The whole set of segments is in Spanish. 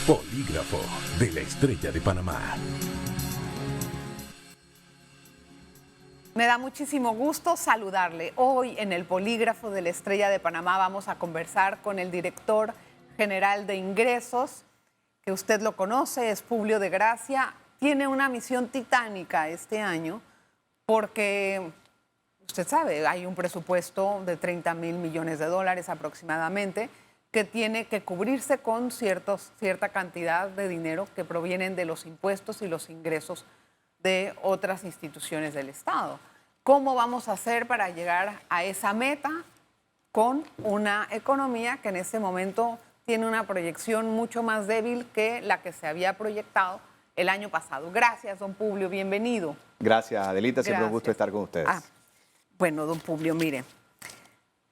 Polígrafo de la Estrella de Panamá. Me da muchísimo gusto saludarle. Hoy en el Polígrafo de la Estrella de Panamá vamos a conversar con el director general de ingresos, que usted lo conoce, es Publio de Gracia. Tiene una misión titánica este año porque, usted sabe, hay un presupuesto de 30.000 millones de dólares aproximadamente que tiene que cubrirse con cierta cantidad de dinero que provienen de los impuestos y los ingresos de otras instituciones del Estado. ¿Cómo vamos a hacer para llegar a esa meta con una economía que en este momento tiene una proyección mucho más débil que la que se había proyectado el año pasado? Gracias, don Publio, bienvenido. Gracias, Adelita, siempre un gusto estar con ustedes. Bueno, don Publio, mire,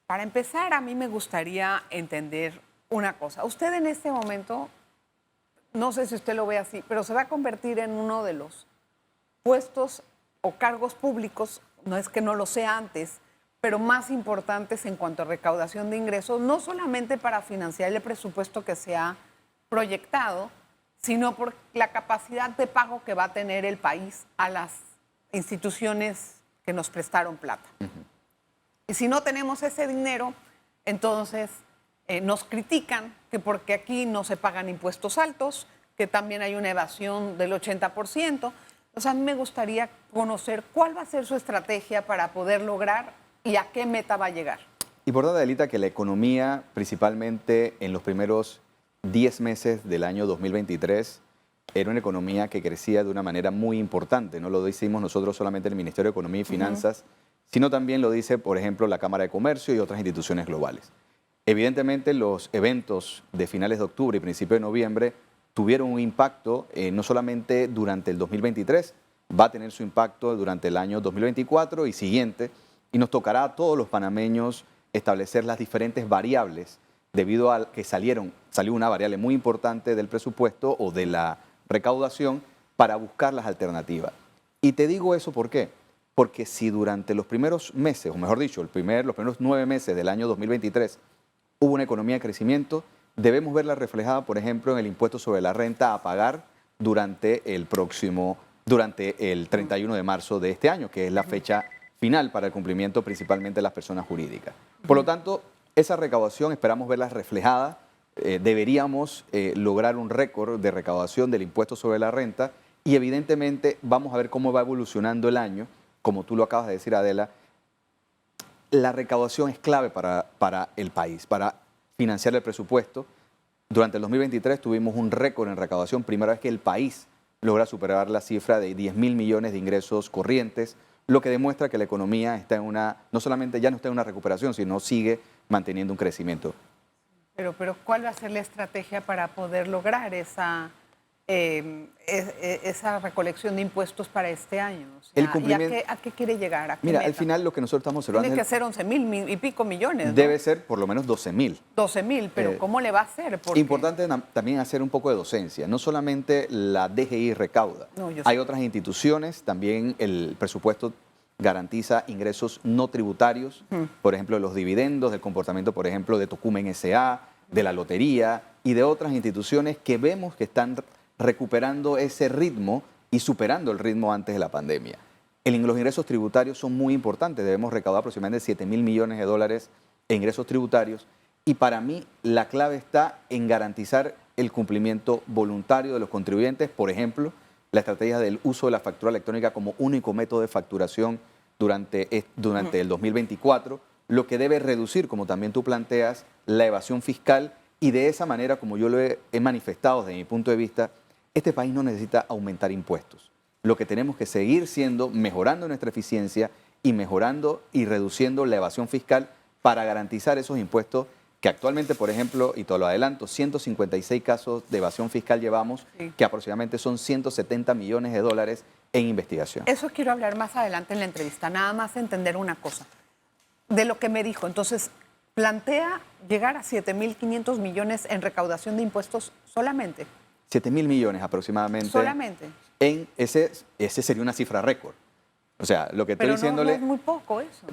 para empezar a mí me gustaría entender una cosa. Usted en este momento, no sé si usted lo ve así, pero se va a convertir en uno de los puestos o cargos públicos, no es que no lo sea antes, pero más importantes en cuanto a recaudación de ingresos, no solamente para financiar el presupuesto que se ha proyectado, sino por la capacidad de pago que va a tener el país a las instituciones que nos prestaron plata. Y si no tenemos ese dinero, entonces nos critican que porque aquí no se pagan impuestos altos, que también hay una evasión del 80%. O sea, a mí me gustaría conocer cuál va a ser su estrategia para poder lograr y a qué meta va a llegar. Importante, Adelita, que la economía, principalmente en los primeros 10 meses del año 2023, era una economía que crecía de una manera muy importante. No lo decimos nosotros solamente el Ministerio de Economía y Finanzas, sino también lo dice, por ejemplo, la Cámara de Comercio y otras instituciones globales. Evidentemente, los eventos de finales de octubre y principios de noviembre tuvieron un impacto no solamente durante el 2023, va a tener su impacto durante el año 2024 y siguiente, y nos tocará a todos los panameños establecer las diferentes variables debido a que salió una variable muy importante del presupuesto o de la recaudación para buscar las alternativas. Y te digo eso ¿por qué? Porque si durante los primeros meses, o mejor dicho, los primeros 9 meses del año 2023 hubo una economía de crecimiento, debemos verla reflejada, por ejemplo, en el impuesto sobre la renta a pagar durante el 31 de marzo de este año, que es la fecha final para el cumplimiento principalmente de las personas jurídicas. Por lo tanto, esa recaudación esperamos verla reflejada. Deberíamos lograr un récord de recaudación del impuesto sobre la renta y evidentemente vamos a ver cómo va evolucionando el año. Como tú lo acabas de decir, Adela, la recaudación es clave para el país, para financiar el presupuesto. Durante el 2023 tuvimos un récord en recaudación, primera vez que el país logra superar la cifra de 10.000 millones de ingresos corrientes, lo que demuestra que la economía está no solamente ya no está en una recuperación, sino sigue manteniendo un crecimiento. Pero ¿cuál va a ser la estrategia para poder lograr esa recolección de impuestos para este año? O sea, ¿y a qué quiere llegar? ¿A qué mira, meta? al final lo que nosotros estamos observando... Tiene que ser 11.000 y pico millones, ¿no? Debe ser por lo menos 12.000. 12.000, pero ¿cómo le va a hacer? Porque... Importante también hacer un poco de docencia. No solamente la DGI recauda. Hay otras instituciones, también el presupuesto garantiza ingresos no tributarios, por ejemplo, los dividendos, del comportamiento, por ejemplo, de Tocumen S.A., de la lotería y de otras instituciones que vemos que están recuperando ese ritmo y superando el ritmo antes de la pandemia. Los ingresos tributarios son muy importantes, debemos recaudar aproximadamente 7.000 millones de dólares en ingresos tributarios y para mí la clave está en garantizar el cumplimiento voluntario de los contribuyentes, por ejemplo, la estrategia del uso de la factura electrónica como único método de facturación durante el 2024, lo que debe reducir, como también tú planteas, la evasión fiscal y de esa manera, como yo lo he manifestado desde mi punto de vista, este país no necesita aumentar impuestos. Lo que tenemos que seguir siendo mejorando nuestra eficiencia y mejorando y reduciendo la evasión fiscal para garantizar esos impuestos que actualmente, por ejemplo, y te lo adelanto, 156 casos de evasión fiscal llevamos, que aproximadamente son 170 millones de dólares en investigación. Eso quiero hablar más adelante en la entrevista, nada más entender una cosa. De lo que me dijo, entonces, plantea llegar a 7.500 millones en recaudación de impuestos solamente. 7.000 millones aproximadamente. Solamente. Ese sería una cifra récord. O sea, lo que estoy diciéndole... Pero no es muy poco eso.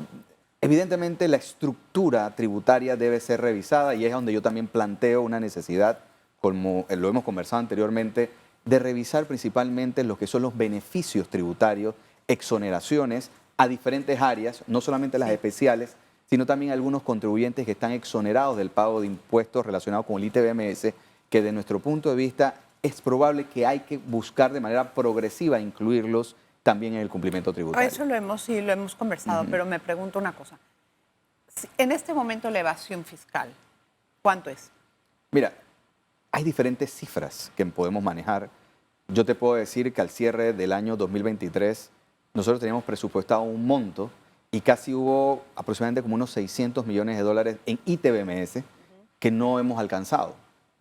Evidentemente la estructura tributaria debe ser revisada y es donde yo también planteo una necesidad como lo hemos conversado anteriormente, de revisar principalmente lo que son los beneficios tributarios, exoneraciones a diferentes áreas, no solamente las especiales, sino también algunos contribuyentes que están exonerados del pago de impuestos relacionados con el ITBMS, que de nuestro punto de vista es probable que hay que buscar de manera progresiva incluirlos también en el cumplimiento tributario. Eso lo hemos conversado, pero me pregunto una cosa. En este momento la evasión fiscal, ¿cuánto es? Mira, hay diferentes cifras que podemos manejar. Yo te puedo decir que al cierre del año 2023 nosotros teníamos presupuestado un monto y casi hubo aproximadamente como unos 600 millones de dólares en ITBMS que no hemos alcanzado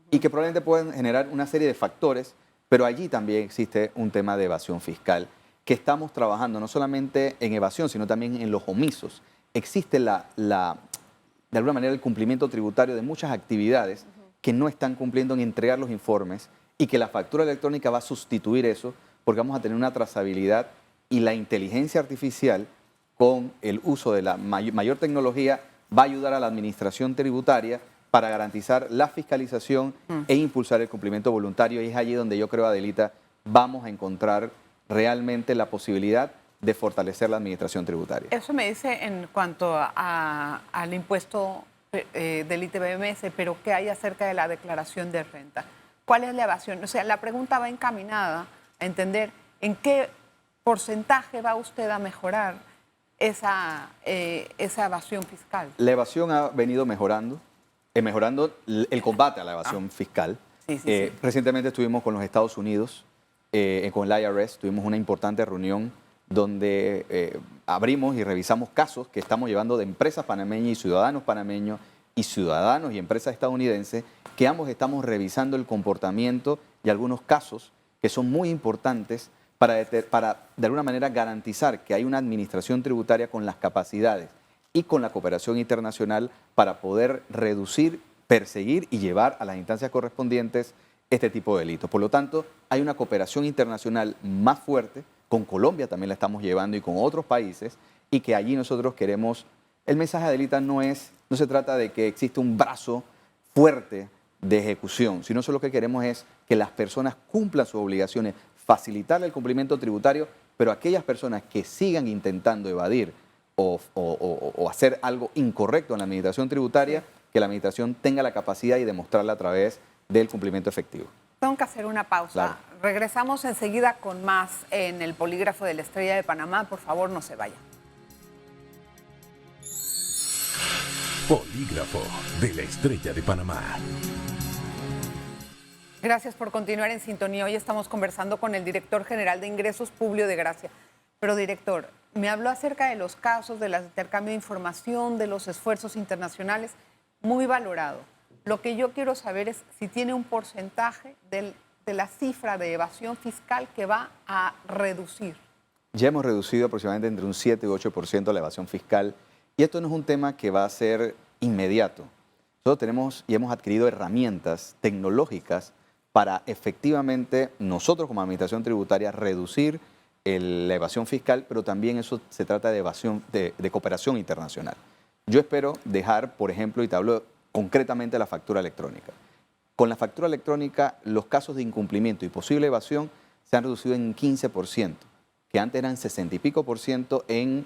y que probablemente pueden generar una serie de factores, pero allí también existe un tema de evasión fiscal que estamos trabajando no solamente en evasión, sino también en los omisos. Existe de alguna manera el cumplimiento tributario de muchas actividades que no están cumpliendo en entregar los informes y que la factura electrónica va a sustituir eso porque vamos a tener una trazabilidad y la inteligencia artificial con el uso de la mayor tecnología va a ayudar a la administración tributaria para garantizar la fiscalización e impulsar el cumplimiento voluntario. Y es allí donde yo creo, Adelita, vamos a encontrar realmente la posibilidad de fortalecer la administración tributaria. Eso me dice en cuanto al impuesto del ITBMS, pero ¿qué hay acerca de la declaración de renta? ¿Cuál es la evasión? O sea, la pregunta va encaminada a entender en qué porcentaje va usted a mejorar esa evasión fiscal. La evasión ha venido mejorando el combate a la evasión fiscal. Sí. Recientemente estuvimos con los Estados Unidos, con el IRS, tuvimos una importante reunión donde abrimos y revisamos casos que estamos llevando de empresas panameñas y ciudadanos panameños y ciudadanos y empresas estadounidenses, que ambos estamos revisando el comportamiento y algunos casos que son muy importantes para de alguna manera garantizar que hay una administración tributaria con las capacidades y con la cooperación internacional para poder reducir, perseguir y llevar a las instancias correspondientes este tipo de delitos. Por lo tanto, hay una cooperación internacional más fuerte, con Colombia también la estamos llevando y con otros países, y que allí nosotros queremos, el mensaje, Adelita, no se trata de que existe un brazo fuerte de ejecución, sino solo lo que queremos es que las personas cumplan sus obligaciones, facilitar el cumplimiento tributario, pero aquellas personas que sigan intentando evadir o hacer algo incorrecto en la administración tributaria, que la administración tenga la capacidad y demostrarla a través del cumplimiento efectivo. Tengo que hacer una pausa. Claro. Regresamos enseguida con más en el Polígrafo de la Estrella de Panamá. Por favor, no se vayan. Polígrafo de la Estrella de Panamá. Gracias por continuar en sintonía. Hoy estamos conversando con el director general de Ingresos, Publio de Gracia. Pero, director, me habló acerca de los casos, del intercambio de información, de los esfuerzos internacionales, muy valorado. Lo que yo quiero saber es si tiene un porcentaje de la cifra de evasión fiscal que va a reducir. Ya hemos reducido aproximadamente entre un 7 y 8% la evasión fiscal, y esto no es un tema que va a ser inmediato. Nosotros tenemos y hemos adquirido herramientas tecnológicas para efectivamente nosotros como administración tributaria reducir la evasión fiscal, pero también eso se trata de evasión de cooperación internacional. Yo espero dejar, por ejemplo, y te hablo concretamente de la factura electrónica. Con la factura electrónica, los casos de incumplimiento y posible evasión se han reducido en 15%, que antes eran 60 y pico por ciento en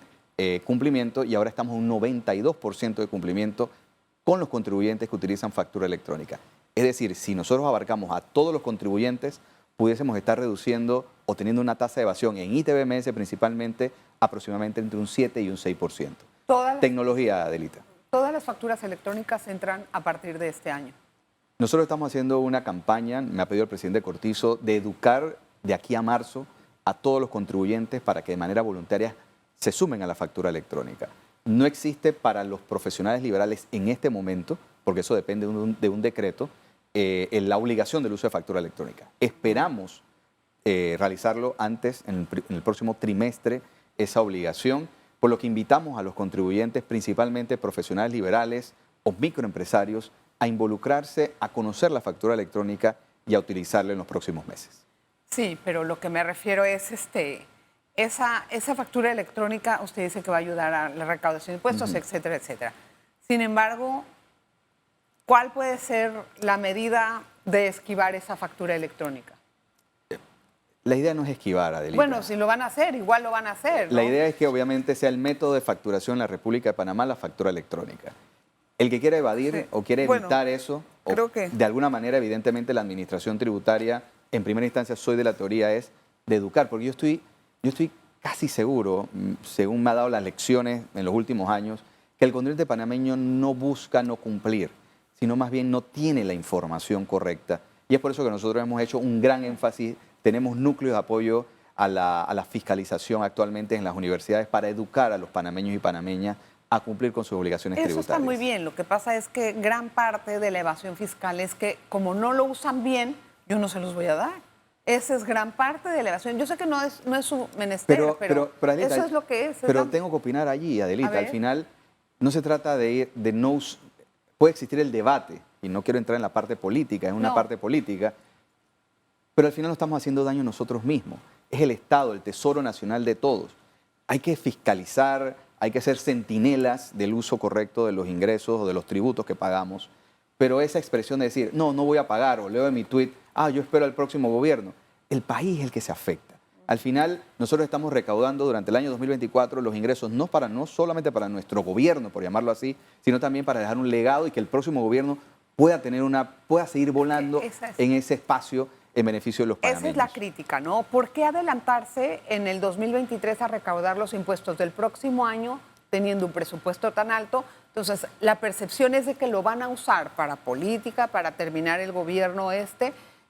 cumplimiento, y ahora estamos en un 92% de cumplimiento con los contribuyentes que utilizan factura electrónica. Es decir, si nosotros abarcamos a todos los contribuyentes, pudiésemos estar reduciendo o teniendo una tasa de evasión en ITBMS principalmente aproximadamente entre un 7 y un 6%. Tecnología, Adelita. Todas las facturas electrónicas entran a partir de este año. Nosotros estamos haciendo una campaña, me ha pedido el presidente Cortizo, de educar de aquí a marzo a todos los contribuyentes para que de manera voluntaria se sumen a la factura electrónica. No existe para los profesionales liberales en este momento, porque eso depende de un decreto, la obligación del uso de factura electrónica. Esperamos realizarlo antes, en el próximo trimestre, esa obligación, por lo que invitamos a los contribuyentes, principalmente profesionales liberales o microempresarios, a involucrarse, a conocer la factura electrónica y a utilizarla en los próximos meses. Sí, pero lo que me refiero es esa factura electrónica, usted dice que va a ayudar a la recaudación de impuestos, etcétera, etcétera. Sin embargo, ¿cuál puede ser la medida de esquivar esa factura electrónica? La idea no es esquivar, Adelita. Bueno, si lo van a hacer, igual lo van a hacer, ¿no? La idea es que obviamente sea el método de facturación en la República de Panamá la factura electrónica. El que quiera evadir o quiere evitar eso, creo que de alguna manera, evidentemente, la administración tributaria, en primera instancia, soy de la teoría, es de educar, porque yo estoy casi seguro, según me ha dado las lecciones en los últimos años, que el contribuyente panameño no busca no cumplir, sino más bien no tiene la información correcta. Y es por eso que nosotros hemos hecho un gran énfasis, tenemos núcleos de apoyo a la fiscalización actualmente en las universidades para educar a los panameños y panameñas a cumplir con sus obligaciones tributarias. Eso está muy bien. Lo que pasa es que gran parte de la evasión fiscal es que como no lo usan bien, yo no se los voy a dar. Esa es gran parte de la evasión. Yo sé que no es su menester, pero Adelita, eso es lo que es. Pero tengo que opinar allí, Adelita. Al final no se trata de no... Puede existir el debate, y no quiero entrar en la parte política, es una parte política, pero al final nos estamos haciendo daño nosotros mismos. Es el Estado, el Tesoro Nacional de todos. Hay que fiscalizar, hay que ser centinelas del uso correcto de los ingresos o de los tributos que pagamos, pero esa expresión de decir, no voy a pagar, o leo en mi tuit, yo espero al próximo gobierno, el país es el que se afecta. Al final, nosotros estamos recaudando durante el año 2024 los ingresos no solamente para nuestro gobierno, por llamarlo así, sino también para dejar un legado y que el próximo gobierno pueda seguir volando en ese espacio en beneficio de los panameños. Esa es la crítica, ¿no? ¿Por qué adelantarse en el 2023 a recaudar los impuestos del próximo año teniendo un presupuesto tan alto? Entonces, la percepción es de que lo van a usar para política, para terminar el gobierno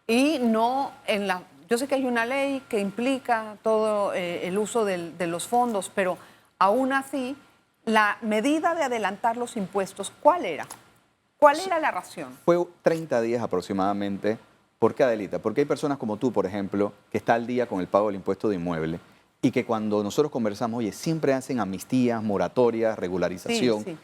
y no en la... Yo sé que hay una ley que implica todo el uso de los fondos, pero aún así, la medida de adelantar los impuestos, ¿cuál era? ¿Cuál era la razón? Fue 30 días aproximadamente. ¿Por qué, Adelita? Porque hay personas como tú, por ejemplo, que está al día con el pago del impuesto de inmueble y que cuando nosotros conversamos, oye, siempre hacen amnistías, moratorias, regularización. Sí.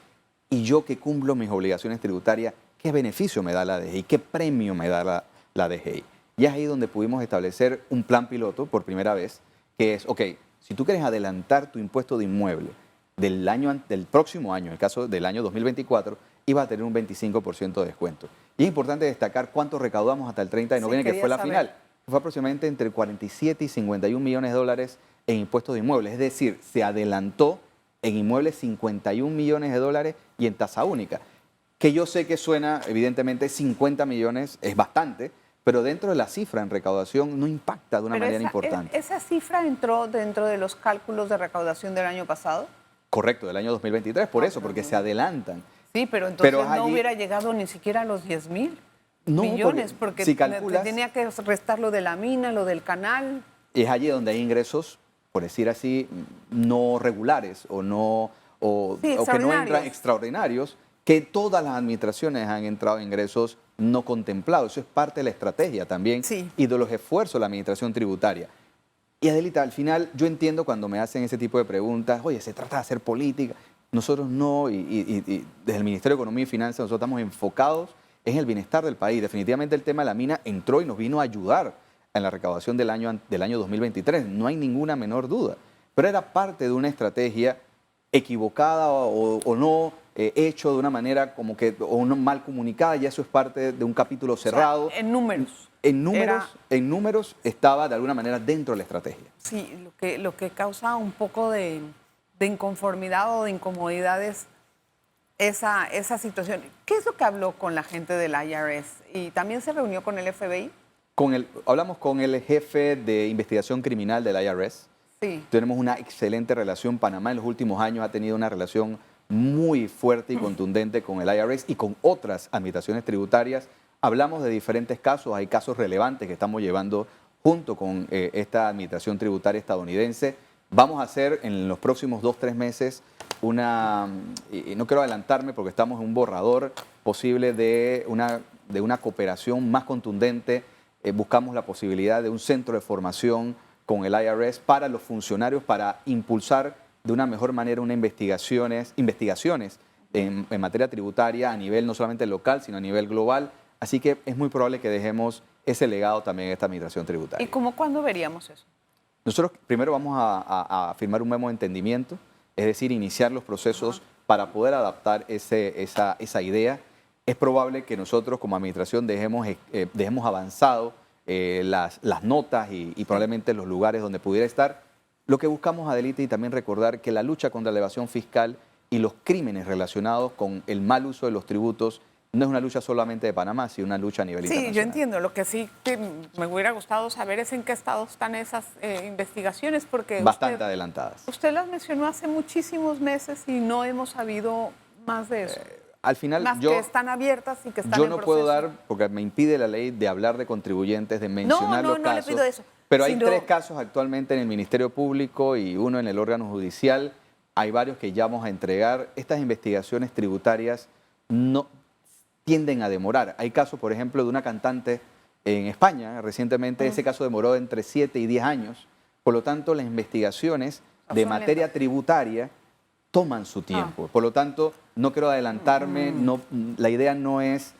Y yo que cumplo mis obligaciones tributarias, ¿qué beneficio me da la DGI? ¿Qué premio me da la DGI? Y es ahí donde pudimos establecer un plan piloto por primera vez, que es, ok, si tú quieres adelantar tu impuesto de inmueble del próximo año, en el caso del año 2024, iba a tener un 25% de descuento. Y es importante destacar cuánto recaudamos hasta el 30 de noviembre, que fue la final. Fue aproximadamente entre 47 y 51 millones de dólares en impuestos de inmuebles. Es decir, se adelantó en inmuebles 51 millones de dólares y en tasa única. Que yo sé que suena, evidentemente, 50 millones es bastante, pero dentro de la cifra en recaudación no impacta de una manera importante. ¿Esa cifra entró dentro de los cálculos de recaudación del año pasado? Correcto, del año 2023, porque se adelantan. Sí, pero entonces no hubiera llegado ni siquiera a los 10,000 millones, porque si calculas, tenía que restar lo de la mina, lo del canal. Es allí donde hay ingresos, por decir así, no regulares o que no entran extraordinarios, que todas las administraciones han entrado en ingresos no contemplados. Eso es parte de la estrategia también y de los esfuerzos de la administración tributaria. Y Adelita, al final yo entiendo cuando me hacen ese tipo de preguntas, oye, se trata de hacer política. Nosotros no, y desde el Ministerio de Economía y Finanzas nosotros estamos enfocados en el bienestar del país. Definitivamente el tema de la mina entró y nos vino a ayudar en la recaudación del año 2023, no hay ninguna menor duda. Pero era parte de una estrategia equivocada o no, hecho de una manera como que o no, mal comunicada, y eso es parte de un capítulo cerrado. O sea, en números. En números estaba de alguna manera dentro de la estrategia. Sí, lo que causa un poco de inconformidad o de incomodidad es esa situación. ¿Qué es lo que habló con la gente del IRS? ¿Y también se reunió con el FBI? Hablamos con el jefe de investigación criminal del IRS. Sí. Tenemos una excelente relación. Panamá en los últimos años ha tenido una relación muy fuerte y contundente con el IRS y con otras administraciones tributarias. Hablamos de diferentes casos, hay casos relevantes que estamos llevando junto con esta administración tributaria estadounidense. Vamos a hacer en los próximos 2-3 meses y no quiero adelantarme porque estamos en un borrador posible de una cooperación más contundente. Buscamos la posibilidad de un centro de formación con el IRS para los funcionarios para impulsar de una mejor manera unas investigaciones en materia tributaria a nivel no solamente local, sino a nivel global. Así que es muy probable que dejemos ese legado también en esta administración tributaria. ¿Y cuándo veríamos eso? Nosotros primero vamos a firmar un memo de entendimiento, es decir, iniciar los procesos para poder adaptar esa idea. es probable que nosotros como administración dejemos avanzado las notas y probablemente los lugares donde pudiera estar. Lo que buscamos, Adelita, y también recordar que la lucha contra la evasión fiscal y los crímenes relacionados con el mal uso de los tributos no es una lucha solamente de Panamá, sino una lucha a nivel internacional. Sí, yo entiendo. Lo que sí que me hubiera gustado saber es en qué estado están esas investigaciones, porque bastante adelantadas. Usted las mencionó hace muchísimos meses y no hemos sabido más de eso. Al final, más que están abiertas y que están yo en no proceso. puedo dar, porque me impide la ley, de hablar de contribuyentes, de mencionar los casos. No le pido eso. Pero hay 3 casos actualmente en el Ministerio Público y 1 en el órgano judicial. Hay varios que ya vamos a entregar. Estas investigaciones tributarias no tienden a demorar. Hay casos, por ejemplo, de una cantante en España recientemente. Ese caso demoró entre 7 y 10 años. Por lo tanto, las investigaciones de materia tributaria toman su tiempo. Por lo tanto, no quiero adelantarme. La idea no es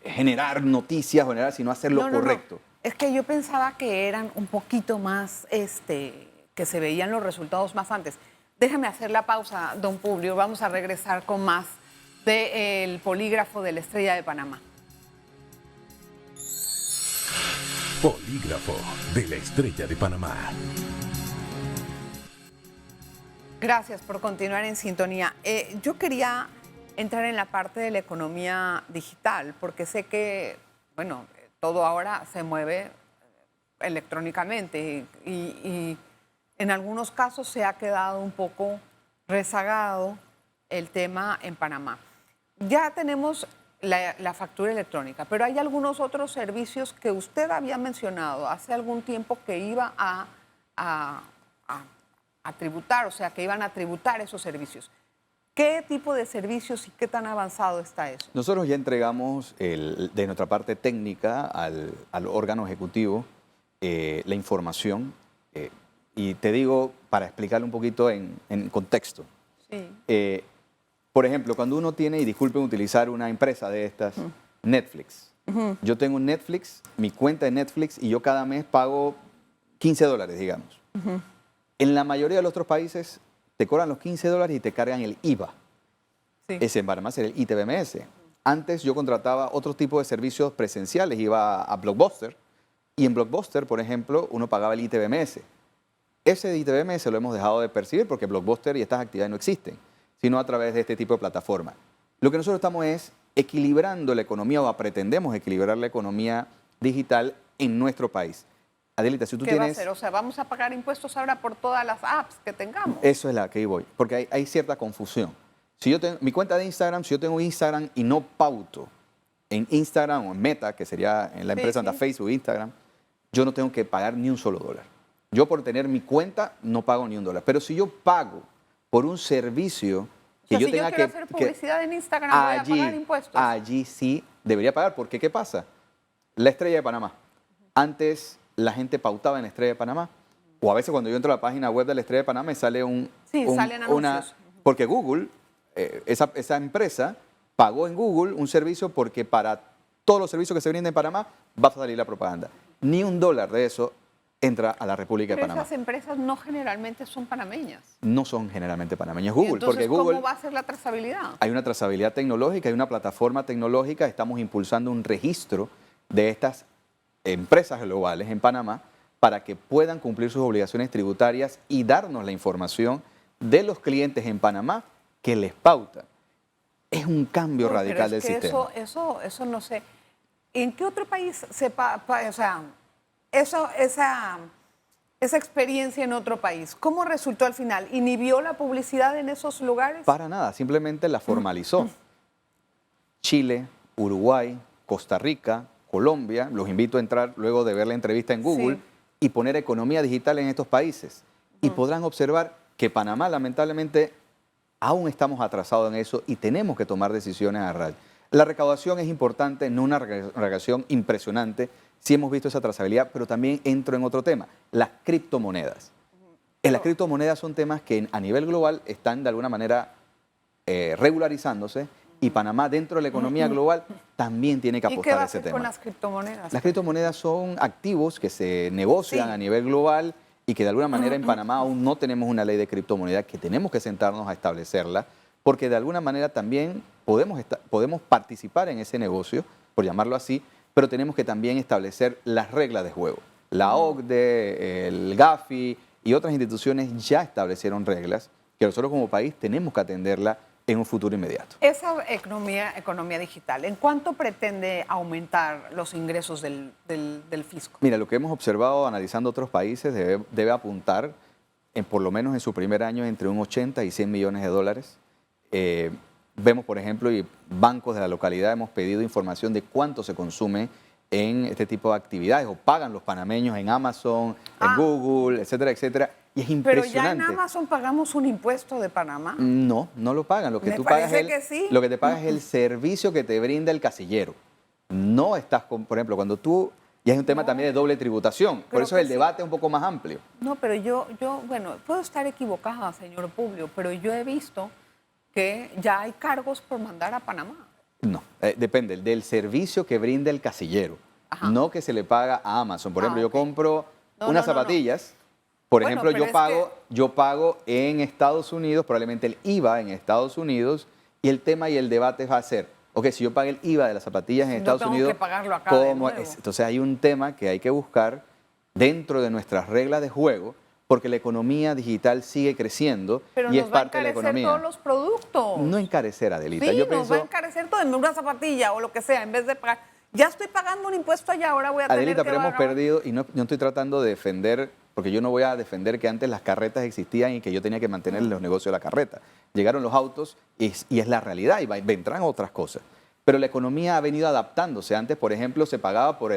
generar noticias, sino hacer lo correcto. No. Es que yo pensaba que eran un poquito más, que se veían los resultados más antes. Déjame hacer la pausa, don Publio. Vamos a regresar con más del polígrafo de la Estrella de Panamá. Polígrafo de la Estrella de Panamá. Gracias por continuar en sintonía. Yo quería entrar en la parte de la economía digital, porque sé que, bueno, todo ahora se mueve electrónicamente y en algunos casos se ha quedado un poco rezagado el tema en Panamá. Ya tenemos la factura electrónica, pero hay algunos otros servicios que usted había mencionado hace algún tiempo que iba a tributar, o sea, que iban a tributar esos servicios. ¿Qué tipo de servicios y qué tan avanzado está eso? Nosotros ya entregamos de nuestra parte técnica al órgano ejecutivo la información. Y te digo, para explicarle un poquito en contexto. Sí. Por ejemplo, cuando uno tiene, y disculpen utilizar una empresa de estas, Netflix. Yo tengo un Netflix, mi cuenta de Netflix, y yo cada mes pago $15, digamos. En la mayoría de los otros países te cobran los $15 y te cargan el IVA. Sí. Ese en Panamá sería el ITBMS. Antes yo contrataba otro tipo de servicios presenciales, iba a Blockbuster, y en Blockbuster, por ejemplo, uno pagaba el ITBMS. Ese ITBMS lo hemos dejado de percibir porque Blockbuster y estas actividades no existen, sino a través de este tipo de plataforma. Lo que nosotros estamos es equilibrando la economía, o pretendemos equilibrar la economía digital en nuestro país. Adelita, si tú ¿Qué tienes... va a hacer? O sea, ¿vamos a pagar impuestos ahora por todas las apps que tengamos? Eso es la que voy, porque hay cierta confusión. Si yo tengo mi cuenta de Instagram, si yo tengo Instagram y no pauto en Instagram o en Meta, que sería en la empresa de Facebook, Instagram, yo no tengo que pagar ni un solo dólar. Yo por tener mi cuenta no pago ni un dólar. Pero si yo pago por un servicio que yo tenga que... Si yo quiero hacer publicidad en Instagram, voy a pagar impuestos. Allí sí debería pagar, porque ¿qué pasa? La Estrella de Panamá. Antes la gente pautaba en la Estrella de Panamá, o a veces cuando yo entro a la página web de la Estrella de Panamá me sale salen anuncios. Porque Google, esa empresa pagó en Google un servicio porque para todos los servicios que se brindan en Panamá va a salir la propaganda. Ni un dólar de eso entra a la República de Panamá. Pero esas empresas no generalmente son panameñas. No son generalmente panameñas. Google, entonces, porque Google... ¿cómo va a ser la trazabilidad? Hay una trazabilidad tecnológica, hay una plataforma tecnológica, estamos impulsando un registro de estas empresas globales en Panamá para que puedan cumplir sus obligaciones tributarias y darnos la información de los clientes en Panamá que les pauta. Es un cambio radical del sistema. Eso no sé. ¿En qué otro país o sea, esa experiencia en otro país, cómo resultó al final? ¿Inhibió la publicidad en esos lugares? Para nada, simplemente la formalizó. Chile, Uruguay, Costa Rica, Colombia, los invito a entrar luego de ver la entrevista en Google y poner economía digital en estos países. Y podrán observar que Panamá, lamentablemente, aún estamos atrasados en eso y tenemos que tomar decisiones a raíz. La recaudación es importante, no una recaudación impresionante. Sí hemos visto esa trazabilidad, pero también entro en otro tema, las criptomonedas. Las criptomonedas son temas que a nivel global están de alguna manera regularizándose y Panamá dentro de la economía global también tiene que apostar a ese tema. ¿Y qué va a hacer con las criptomonedas? Las criptomonedas son activos que se negocian a nivel global y que de alguna manera en Panamá aún no tenemos una ley de criptomonedas, que tenemos que sentarnos a establecerla, porque de alguna manera también podemos participar en ese negocio, por llamarlo así, pero tenemos que también establecer las reglas de juego. La OCDE, el Gafi y otras instituciones ya establecieron reglas que nosotros como país tenemos que atenderla en un futuro inmediato. Esa economía digital, ¿en cuánto pretende aumentar los ingresos del fisco? Mira, lo que hemos observado analizando otros países debe apuntar, por lo menos en su primer año, entre un 80 y 100 millones de dólares. Vemos, por ejemplo, y bancos de la localidad hemos pedido información de cuánto se consume en este tipo de actividades, o pagan los panameños en Amazon, en Google, etcétera, etcétera. Y es impresionante. ¿Pero ya en Amazon pagamos un impuesto de Panamá? No, no lo pagan. Lo que tú pagas lo que te pagas es el servicio que te brinda el casillero. No estás con, por ejemplo, cuando tú, y es un tema también de doble tributación, por eso el debate es un poco más amplio. No, pero bueno, puedo estar equivocada, señor Publio, pero yo he visto que ya hay cargos por mandar a Panamá. No, depende del servicio que brinda el casillero, no que se le paga a Amazon. Por ejemplo, yo compro unas zapatillas. Por ejemplo, yo pago en Estados Unidos, probablemente el IVA en Estados Unidos, y el tema y el debate va a ser, ok, si yo pago el IVA de las zapatillas en Estados Unidos, que pagarlo acá de nuevo. Entonces hay un tema que hay que buscar dentro de nuestras reglas de juego, porque la economía digital sigue creciendo y es parte de la economía. Pero nos va a encarecer todos los productos. No encarecer, Adelita. Sí, nos va a encarecer todo, en una zapatilla o lo que sea, en vez de pagar. Ya estoy pagando un impuesto allá, ahora voy a tener que Adelita, pero hemos perdido, y no estoy tratando de defender, porque yo no voy a defender que antes las carretas existían y que yo tenía que mantener los negocios de la carreta. Llegaron los autos y es la realidad y vendrán otras cosas. Pero la economía ha venido adaptándose. Antes, por ejemplo, se pagaba por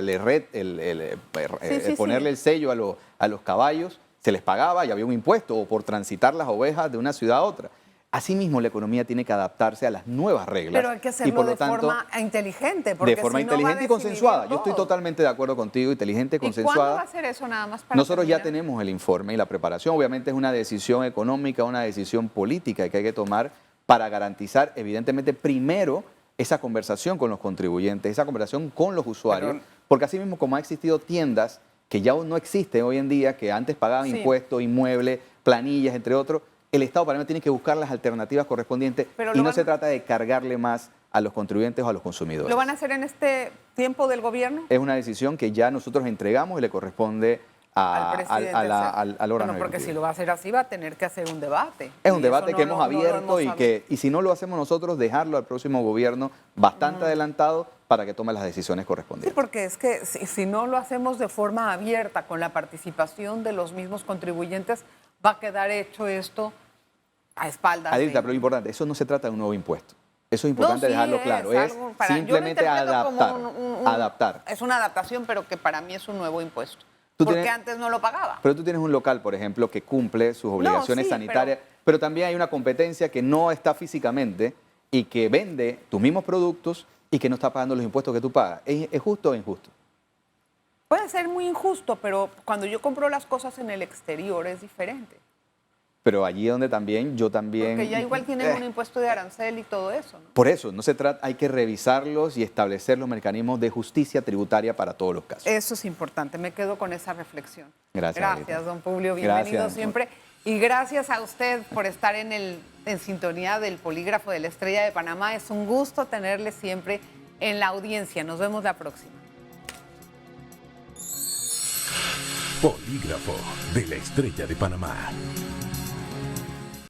ponerle el sello a los caballos, se les pagaba y había un impuesto, o por transitar las ovejas de una ciudad a otra. Asimismo, la economía tiene que adaptarse a las nuevas reglas. Pero hay que hacerlo de forma inteligente. De forma inteligente y consensuada. Yo estoy totalmente de acuerdo contigo, inteligente y consensuada. ¿Y cuándo va a hacer eso nada más para Nosotros ya tenemos el informe y la preparación. Obviamente es una decisión económica, una decisión política que hay que tomar para garantizar, evidentemente, primero esa conversación con los contribuyentes, esa conversación con los usuarios, porque así mismo como ha existido tiendas que ya no existen hoy en día, que antes pagaban impuestos, inmuebles, planillas, entre otros, el Estado panameño tiene que buscar las alternativas correspondientes y no se trata de cargarle más a los contribuyentes o a los consumidores. ¿Lo van a hacer en este tiempo del gobierno? Es una decisión que ya nosotros entregamos y le corresponde al órgano. Porque si lo va a hacer así, va a tener que hacer un debate. Es un debate que hemos abierto y si no lo hacemos nosotros, dejarlo al próximo gobierno bastante adelantado para que tome las decisiones correspondientes. Sí, porque es que si no lo hacemos de forma abierta, con la participación de los mismos contribuyentes, va a quedar hecho esto a espaldas. Adelita, pero lo importante, eso no se trata de un nuevo impuesto. Eso es importante dejarlo claro. Es simplemente adaptar. Es una adaptación, pero que para mí es un nuevo impuesto. Porque antes no lo pagaba. Pero tú tienes un local, por ejemplo, que cumple sus obligaciones sanitarias, pero también hay una competencia que no está físicamente y que vende tus mismos productos y que no está pagando los impuestos que tú pagas. ¿Es justo o injusto? Puede ser muy injusto, pero cuando yo compro las cosas en el exterior es diferente. Pero allí donde yo también... Porque ya igual tienen un impuesto de arancel y todo eso, ¿no? Por eso, no se trata, hay que revisarlos y establecer los mecanismos de justicia tributaria para todos los casos. Eso es importante, me quedo con esa reflexión. Gracias, don Publio, bienvenido siempre. Y gracias a usted por estar en sintonía del Polígrafo de la Estrella de Panamá. Es un gusto tenerle siempre en la audiencia. Nos vemos la próxima. Polígrafo de la Estrella de Panamá.